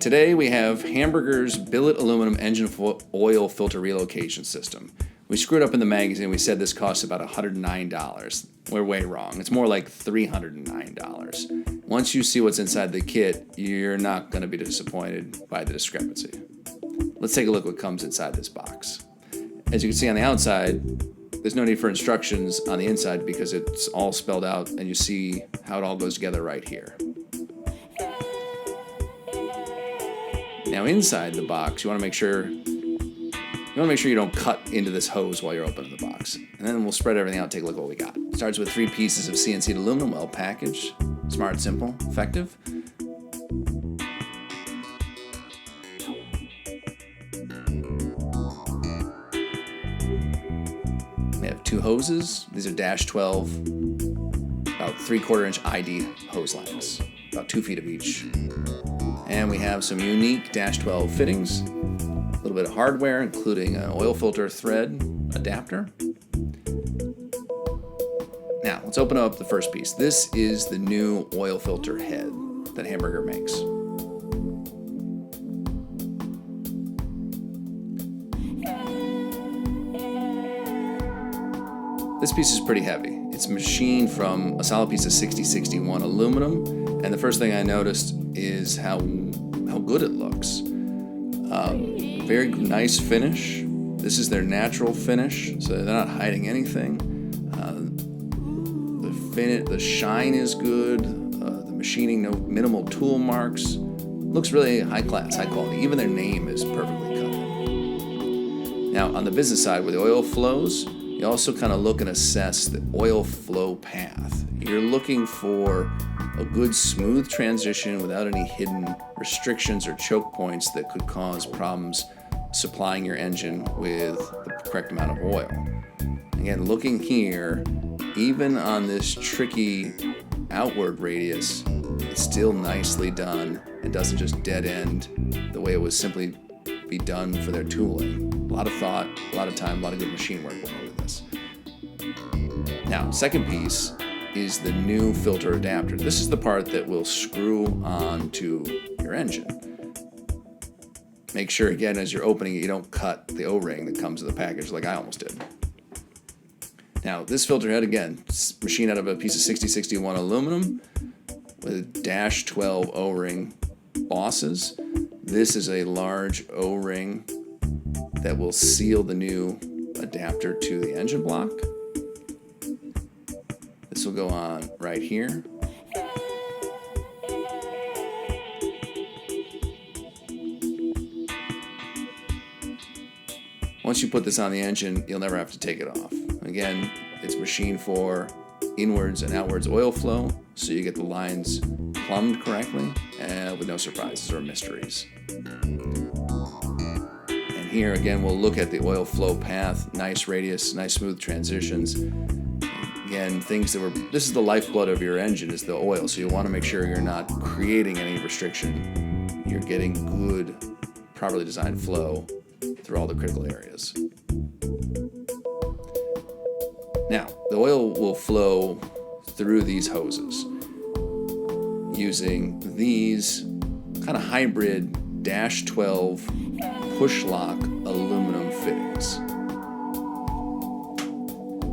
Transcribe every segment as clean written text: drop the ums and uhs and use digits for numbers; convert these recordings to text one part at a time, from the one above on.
Today we have Hamburger's Billet aluminum engine oil filter relocation system. We screwed up in the magazine. We said this costs about $109. We're way wrong. It's more like $309. Once you see what's inside the kit, you're not going to be disappointed by the discrepancy. Let's take a look what comes inside this box. As you can see on the outside, there's no need for instructions on the inside because it's all spelled out and you see how it all goes together right here. Now inside the box, you want to make sure you don't cut into this hose while you're opening the box. And then we'll spread everything out and take a look at what we got. It starts with 3 pieces of CNC'd aluminum, well packaged, smart, simple, effective. We have 2 hoses. These are dash 12, about 3/4 inch ID hose lines, about 2 feet of each. And we have some unique dash 12 fittings, a little bit of hardware, including an oil filter thread adapter. Now, let's open up the first piece. This is the new oil filter head that Hamburger makes. This piece is pretty heavy. It's machined from a solid piece of 6061 aluminum, and the first thing I noticed is how good it looks. Very nice finish. This is their natural finish, so they're not hiding anything. The shine is good. The machining, no minimal tool marks. Looks really high class, high quality. Even their name is perfectly cut in. Now on the business side, where the oil flows, you also kind of look and assess the oil flow path. You're looking for a good smooth transition without any hidden restrictions or choke points that could cause problems supplying your engine with the correct amount of oil. Again, looking here, even on this tricky outward radius, it's still nicely done and doesn't just dead end the way it would simply be done for their tooling. A lot of thought, a lot of time, a lot of good machine work went into this. Now, second piece is the new filter adapter. This is the part that will screw onto your engine. Make sure, again, as you're opening it, you don't cut the O-ring that comes in the package like I almost did. Now, this filter head, again, machined out of a piece of 6061 aluminum with dash 12 O-ring bosses. This is a large O-ring that will seal the new adapter to the engine block. This will go on right here. Once you put this on the engine, you'll never have to take it off. Again, it's machined for inwards and outwards oil flow, so you get the lines plumbed correctly and with no surprises or mysteries. And here again, we'll look at the oil flow path, nice radius, nice smooth transitions. Again, this is the lifeblood of your engine, is the oil, so you want to make sure you're not creating any restriction. You're getting good, properly designed flow through all the critical areas. Now, the oil will flow through these hoses using these kind of hybrid dash 12 push lock aluminum fittings.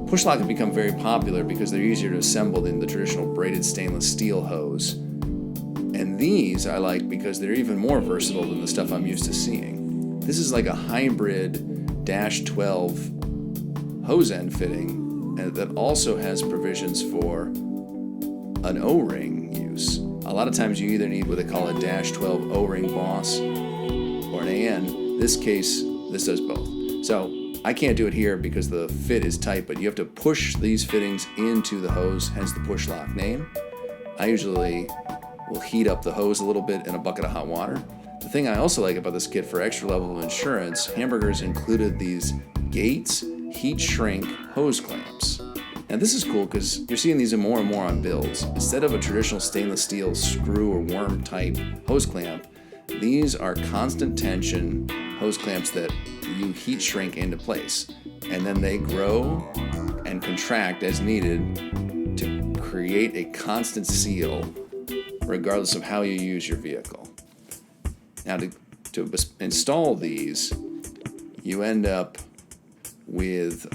Push lock have become very popular because they're easier to assemble than the traditional braided stainless steel hose. And these I like because they're even more versatile than the stuff I'm used to seeing. This is like a hybrid dash 12 hose end fitting that also has provisions for an O-ring use. A lot of times you either need what they call a dash 12 O-ring boss or an AN. In this case, this does both. So I can't do it here because the fit is tight, but you have to push these fittings into the hose, hence the push lock name. I usually will heat up the hose a little bit in a bucket of hot water. The thing I also like about this kit, for extra level of insurance, Hamburger's included these Gates heat shrink hose clamps. Now this is cool because you're seeing these more and more on builds. Instead of a traditional stainless steel screw or worm type hose clamp, these are constant tension hose clamps that you heat shrink into place, and then they grow and contract as needed to create a constant seal regardless of how you use your vehicle. Now to install these, you end up with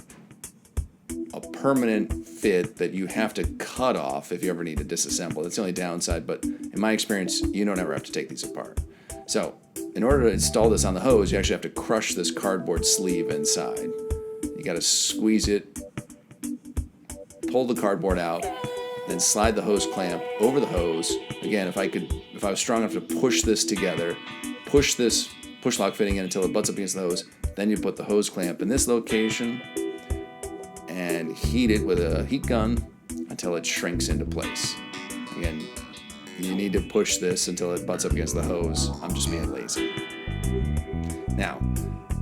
a permanent fit that you have to cut off if you ever need to disassemble. That's the only downside, but in my experience, you don't ever have to take these apart. So in order to install this on the hose, you actually have to crush this cardboard sleeve inside. You got to squeeze it, pull the cardboard out, then slide the hose clamp over the hose. Again, if I was strong enough to push this together, push this push lock fitting in until it butts up against the hose, then you put the hose clamp in this location and heat it with a heat gun until it shrinks into place. Again, you need to push this until it butts up against the hose. I'm just being lazy. Now,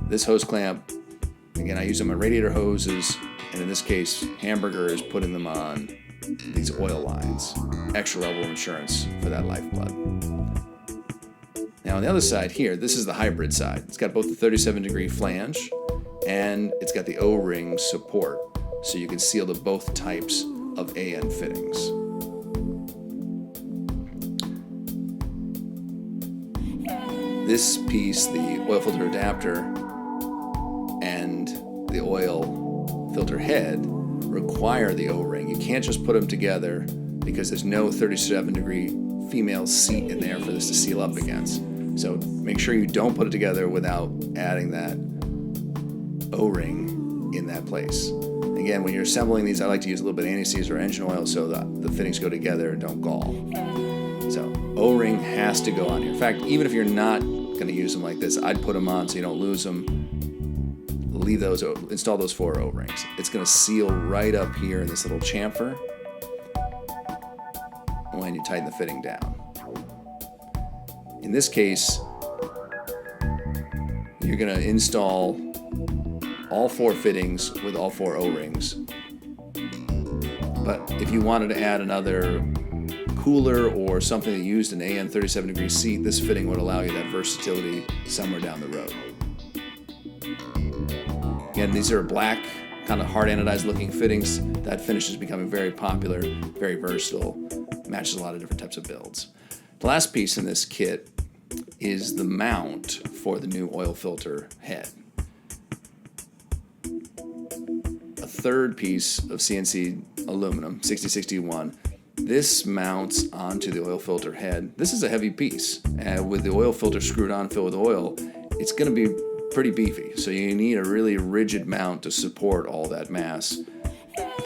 this hose clamp, again, I use them on radiator hoses, and in this case, Hamburger is putting them on these oil lines. Extra level of insurance for that lifeblood. Now on the other side here, this is the hybrid side. It's got both the 37-degree flange and it's got the O-ring support, so you can seal to both types of AN fittings. This piece, the oil filter adapter and the oil filter head, require the O-ring. You can't just put them together because there's no 37-degree female seat in there for this to seal up against. So make sure you don't put it together without adding that O-ring in that place. Again, when you're assembling these, I like to use a little bit of anti-seize or engine oil so the fittings go together and don't gall. So O-ring has to go on here. In fact, even if you're not going to use them like this, I'd put them on so you don't lose them. Leave those, install those 4 O-rings. It's going to seal right up here in this little chamfer when you tighten the fitting down. In this case, you're going to install all 4 fittings with all 4 O-rings. But if you wanted to add another cooler or something that used an AN 37-degree seat, this fitting would allow you that versatility somewhere down the road. Again, these are black, kind of hard anodized looking fittings. That finish is becoming very popular, very versatile, matches a lot of different types of builds. The last piece in this kit is the mount for the new oil filter head. A third piece of CNC aluminum, 6061. This mounts onto the oil filter head. This is a heavy piece. With the oil filter screwed on, filled with oil, it's going to be pretty beefy. So you need a really rigid mount to support all that mass.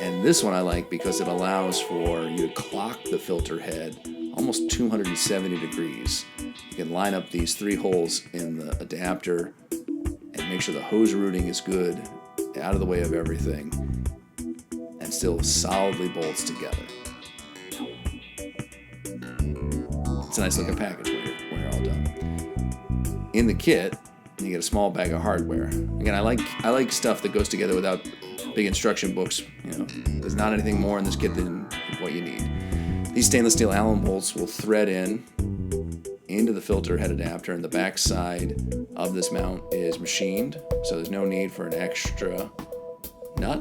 And this one I like because it allows for you to clock the filter head almost 270 degrees. You can line up these 3 holes in the adapter and make sure the hose routing is good, out of the way of everything, and still solidly bolts together. It's a nice looking package when you're all done. In the kit, you get a small bag of hardware. Again, I like stuff that goes together without big instruction books. There's not anything more in this kit than what you need. These stainless steel Allen bolts will thread into the filter head adapter, and the back side of this mount is machined, so there's no need for an extra nut.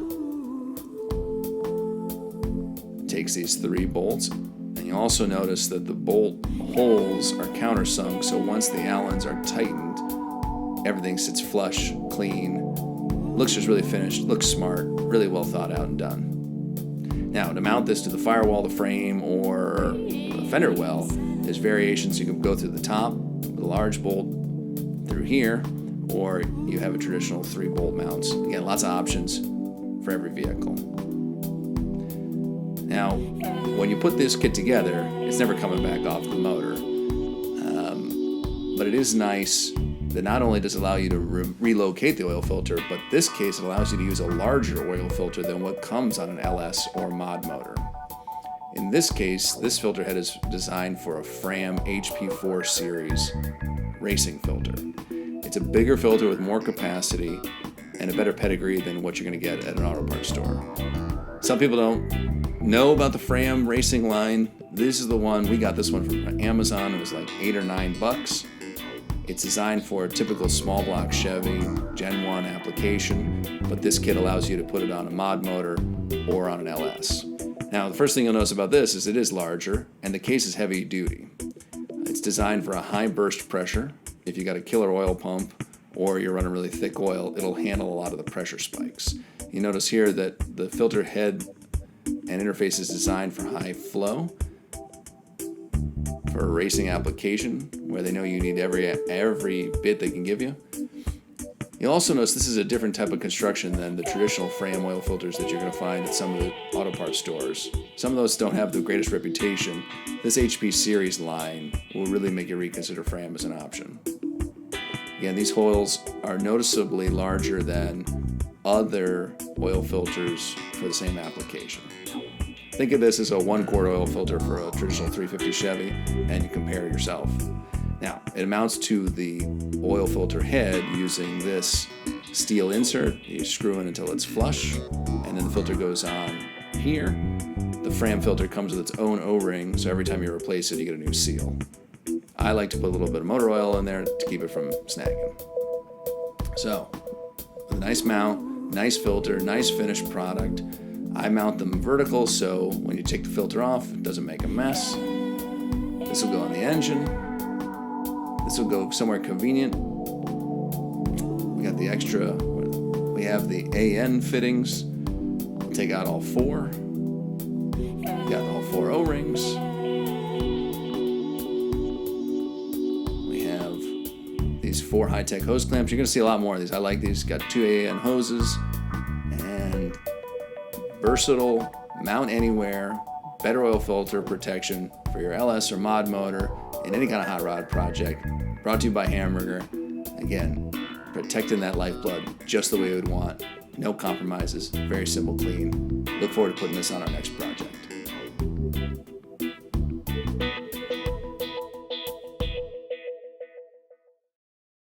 It takes these 3 bolts, and you also notice that the bolt holes are countersunk, so once the Allens are tightened, everything sits flush, clean, looks just really finished, looks smart, really well thought out and done. Now, to mount this to the firewall, the frame, or the fender well, there's variations. You can go through the top with a large bolt through here, or you have a traditional 3-bolt mounts. Again, lots of options for every vehicle. Now, when you put this kit together, it's never coming back off the motor. But it is nice that not only does it allow you to relocate the oil filter, but in this case it allows you to use a larger oil filter than what comes on an LS or mod motor. In this case, this filter head is designed for a Fram HP4 series racing filter. It's a bigger filter with more capacity and a better pedigree than what you're going to get at an auto parts store. Some people don't know about the Fram Racing line. This is the one. We got this one from Amazon. It was like $8 or $9. It's designed for a typical small block Chevy Gen 1 application, but this kit allows you to put it on a mod motor or on an LS. Now, the first thing you'll notice about this is it is larger, and the case is heavy duty. It's designed for a high burst pressure, if you got a killer oil pump or you're running really thick oil, it'll handle a lot of the pressure spikes. You notice here that the filter head and interface is designed for high flow, for a racing application where they know you need every bit they can give you. You'll also notice this is a different type of construction than the traditional Fram oil filters that you're going to find at some of the auto parts stores. Some of those don't have the greatest reputation. This HP series line will really make you reconsider Fram as an option. Again, these holes are noticeably larger than other oil filters for the same application. Think of this as a 1-quart oil filter for a traditional 350 Chevy, and you compare yourself. Now, it amounts to the oil filter head using this steel insert. You screw in until it's flush, and then the filter goes on here. The Fram filter comes with its own O-ring, so every time you replace it, you get a new seal. I like to put a little bit of motor oil in there to keep it from snagging. So, with a nice mount, nice filter, nice finished product. I mount them vertical, so when you take the filter off, it doesn't make a mess. This will go on the engine. This will go somewhere convenient. We got the extra, we have the AN fittings. We'll take out all 4. We got all 4 O-rings. We have these 4 high-tech hose clamps. You're going to see a lot more of these. I like these. Got 2 AN hoses and versatile, mount anywhere, better oil filter protection for your LS or mod motor in any kind of hot rod project. Brought to you by Hamburger. Again, protecting that lifeblood just the way we would want. No compromises. Very simple, clean. Look forward to putting this on our next project.